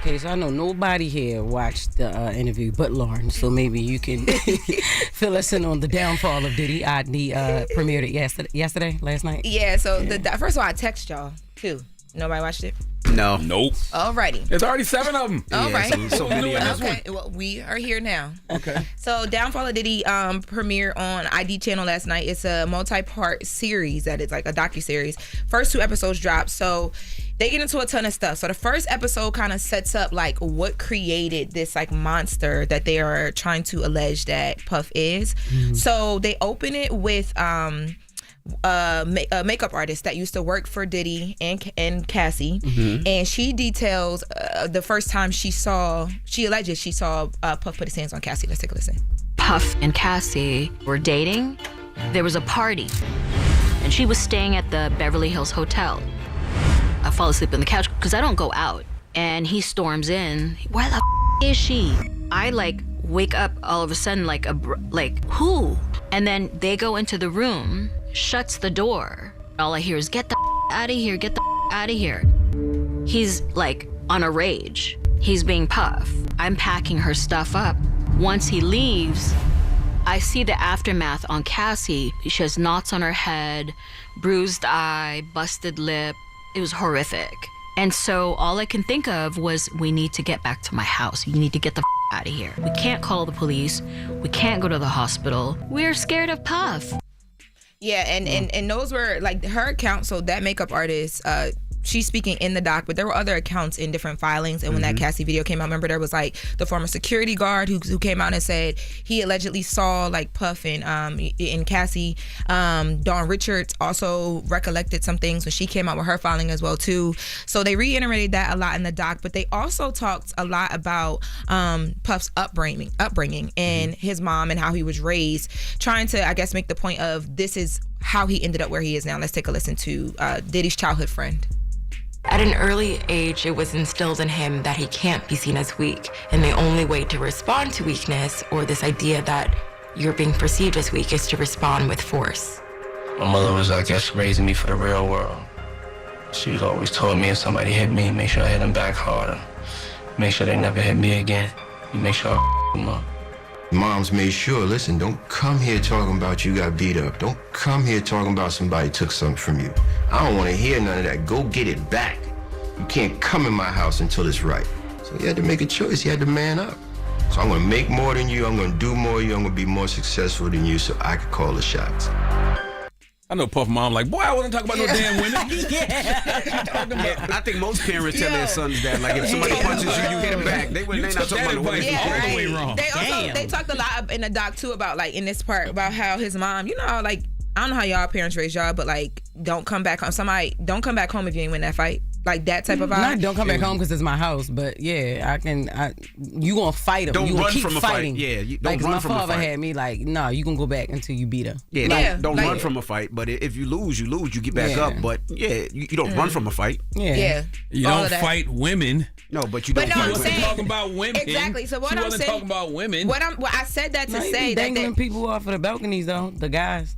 Okay, so I know nobody here watched the interview but Lauren, so maybe you can fill us in on the downfall of Diddy. Premiered it last night. Yeah, so first of all, I text y'all, too. Nobody watched it? No. Nope. Alrighty. There's already 7 of them. All right. So many of them. Okay, well, we are here now. Okay. So Downfall of Diddy premiered on ID channel last night. It's a multi-part series that is like a docuseries. First 2 episodes dropped, so they get into a ton of stuff. So the first episode kind of sets up like what created this like monster that they are trying to allege that Puff is. Mm-hmm. So they open it with a makeup artist that used to work for Diddy and Cassie, and she details the first time she alleges she saw Puff put his hands on Cassie. Let's take a listen. Puff and Cassie were dating. There was a party, and she was staying at the Beverly Hills Hotel. I fall asleep on the couch because I don't go out, and he storms in. Where the is she? I wake up all of a sudden like who? And then they go into the room, shuts the door. All I hear is get the out of here, get the out of here. He's like on a rage. He's being Puff. I'm packing her stuff up. Once he leaves, I see the aftermath on Cassie. She has knots on her head, bruised eye, busted lip. It was horrific. And so all I can think of was, we need to get back to my house. You need to get the out of here. We can't call the police. We can't go to the hospital. We're scared of Puff. Yeah, and those were like her account. So that makeup artist, she's speaking in the doc, but there were other accounts in different filings. And when that Cassie video came out, remember there was like the former security guard who came out and said he allegedly saw like Puff and Cassie. Dawn Richards also recollected some things when she came out with her filing as well too. So they reiterated that a lot in the doc, but they also talked a lot about Puff's upbringing and his mom and how he was raised, trying to, I guess, make the point of this is how he ended up where he is now. Let's take a listen to Diddy's childhood friend. At an early age, it was instilled in him that he can't be seen as weak, and the only way to respond to weakness, or this idea that you're being perceived as weak, is to respond with force. My mother was, I guess, raising me for the real world. She's always told me if somebody hit me, make sure I hit them back harder. Make sure they never hit me again. You make sure I them up. Moms made sure, listen, don't come here talking about you got beat up. Don't come here talking about somebody took something from you. I don't want to hear none of that. Go get it back. You can't come in my house until it's right. So he had to make a choice. He had to man up. So I'm going to make more than you. I'm going to do more than you. I'm going to be more successful than you so I can call the shots. I know Puff mom like, boy, I wasn't talking about no damn women. I think most parents tell their sons that. Like, if somebody punches you, you hit them back. They not talking about the women. Yeah, all the way wrong. They talked a lot in the doc too about like in this part about how his mom, you know, like I don't know how y'all parents raise y'all, but like don't come back home. Don't come back home if you ain't win that fight. Like that type of vibe. Not don't come back home because it's my house, but yeah, you gonna fight him. Don't you run keep from a fighting. fight. Yeah, you don't like, run my from a father fight. had me like, no, you gonna go back until you beat her. Yeah, don't run from a fight. But if you lose, you lose. You get back up. But yeah, you don't run from a fight. Yeah. You don't fight women. No, but you don't no, fight I'm women. saying- Talking about women. Exactly. So what she I'm wasn't saying, talking about women. I said that to No, say that dangling people off of the balconies though, the guys.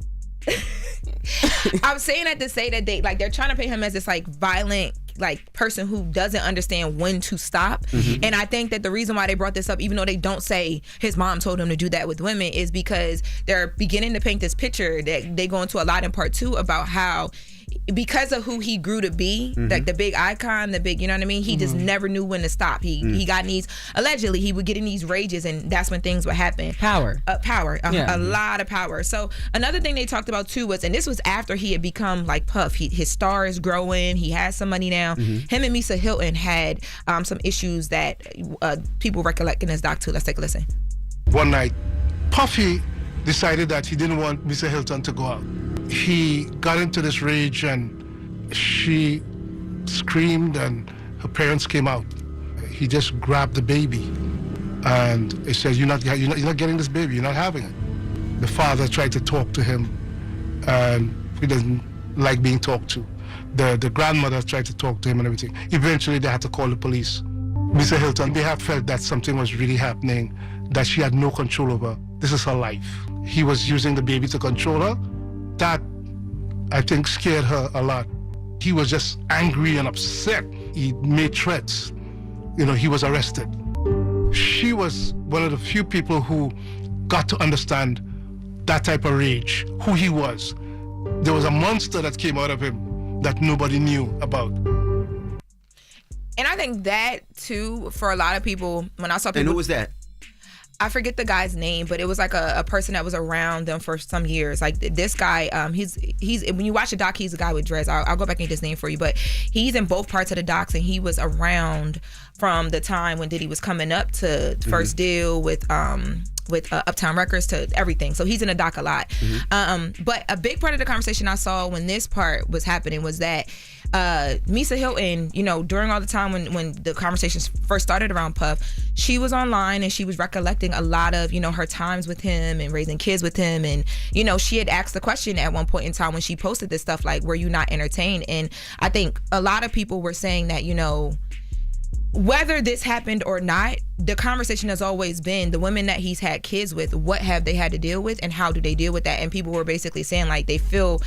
I'm saying that to say that they're trying to paint him as this like violent like person who doesn't understand when to stop. And I think that the reason why they brought this up, even though they don't say his mom told him to do that with women, is because they're beginning to paint this picture that they go into a lot in part 2 about how because of who he grew to be, like the big icon, the big, you know what I mean? He just never knew when to stop. He got in these, allegedly, he would get in these rages and that's when things would happen. Power. A lot of power. So another thing they talked about too was, and this was after he had become like Puff, his star is growing, he has some money now. Him and Misa Hilton had some issues that people recollect in his doc too. Let's take a listen. One night, Puffy decided that he didn't want Mr. Hilton to go out. He got into this rage and she screamed and her parents came out. He just grabbed the baby and he said, you're not getting this baby, you're not having it. The father tried to talk to him and he doesn't like being talked to. The grandmother tried to talk to him and everything. Eventually they had to call the police. Mr. Hilton, they have felt that something was really happening that she had no control over. This is her life. He was using the baby to control her. That, I think, scared her a lot. He was just angry and upset. He made threats. he was arrested. She was one of the few people who got to understand that type of rage, who he was. There was a monster that came out of him that nobody knew about. And I think that, too, for a lot of people, when I saw people... And who was that? I forget the guy's name, but it was like a person that was around them for some years. Like this guy, he's when you watch the doc, he's a guy with dreads. I'll go back and get his name for you, but he's in both parts of the docs, and he was around from the time when Diddy was coming up to first deal with Uptown Records to everything. So he's in the doc a lot. But a big part of the conversation I saw when this part was happening was that Misa Hilton, during all the time when the conversations first started around Puff, she was online and she was recollecting a lot of, her times with him and raising kids with him. And, she had asked the question at one point in time when she posted this stuff, like, were you not entertained? And I think a lot of people were saying that, whether this happened or not, the conversation has always been the women that he's had kids with, what have they had to deal with and how do they deal with that? And people were basically saying like they feel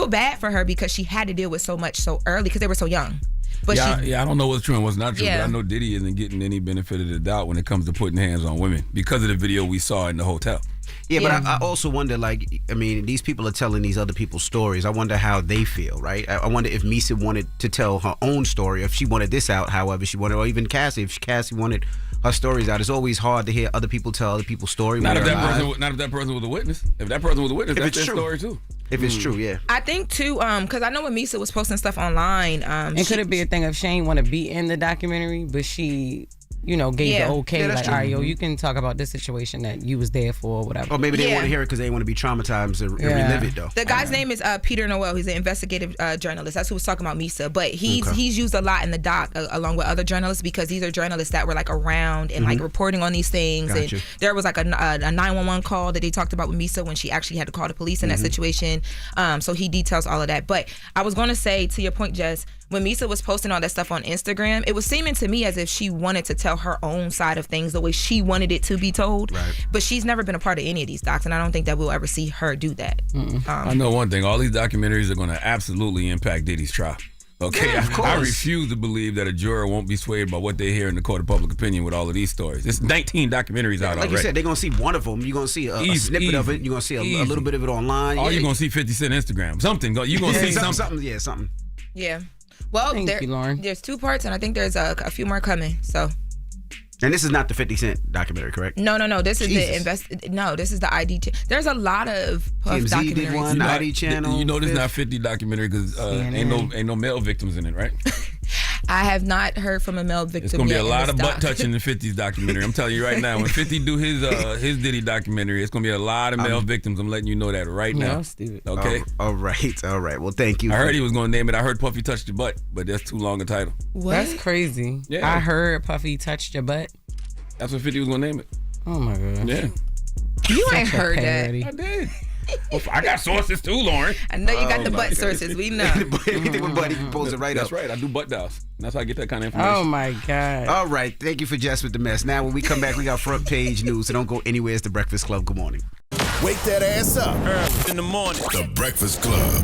bad for her because she had to deal with so much so early because they were so young. But I don't know what's true and what's not true, Yeah. but I know Diddy isn't getting any benefit of the doubt when it comes to putting hands on women because of the video we saw in the hotel. Yeah, but I also wonder, these people are telling these other people's stories. I wonder how they feel, right? I wonder if Misa wanted to tell her own story, if she wanted this out, however she wanted, or even Cassie, if Cassie wanted her stories out. It's always hard to hear other people tell other people's story. Not if that person was a witness. If that person was a witness, that's their story too. If it's true, yeah. I think too, because I know when Misa was posting stuff online, and could it be a thing of she ain't want to be in the documentary, but she gave the okay, like, all right, yo, you can talk about this situation that you was there for or whatever. Or maybe they want to hear it because they want to be traumatized and relive it, though. The guy's name is Peter Noel. He's an investigative journalist. That's who was talking about Misa. But he's used a lot in the doc along with other journalists because these are journalists that were like around and like reporting on these things. Gotcha. And there was like a 911 call that they talked about with Misa when she actually had to call the police in that situation. So he details all of that. But I was going to say, to your point, Jess, when Misa was posting all that stuff on Instagram, it was seeming to me as if she wanted to tell her own side of things the way she wanted it to be told. Right. But she's never been a part of any of these docs, and I don't think that we'll ever see her do that. I know one thing. All these documentaries are going to absolutely impact Diddy's trial. Okay, Yeah, of course. I refuse to believe that a juror won't be swayed by what they hear in the court of public opinion with all of these stories. There's 19 documentaries out already. Like you said, they're going to see one of them. You're going to see a snippet of it. You're going to see a little bit of it online. Or you're going to see 50 Cent Instagram. Something. You're going to see something. Something. Yeah. Well, Thank you, Lauren. There's 2 parts, and I think there's a few more coming. So. And this is not the 50 Cent documentary, correct? No. This is this is the ID. There's a lot of Puff TMZ documentaries. did one, the ID channel. You know this is not 50 documentary because ain't no male victims in it, right? I have not heard from a male victim. It's gonna be yet a in lot this of doc. butt touching in 50's documentary. I'm telling you right now, when 50 do his Diddy documentary, it's gonna be a lot of male victims. I'm letting you know that right now. No, stupid. Okay. All right. Well, thank you. I heard he was gonna name it. I heard Puffy touched your butt, but that's too long a title. What? That's crazy. Yeah. I heard Puffy touched your butt. That's what 50 was gonna name it. Oh my god. Yeah. You ain't Such a heard parody. that. I did. Well, I got sources too, Lauren. I know you got the butt sources. We know. Anything with Buddy, he pulls it right That's up. right. I do butt dials. That's how I get that kind of information. Oh my god. All right. Thank you for Jess with the Mess. Now, when we come back, we got front page news, so don't go anywhere. It's The Breakfast Club. Good morning. Wake that ass up. Early in the morning. The Breakfast Club.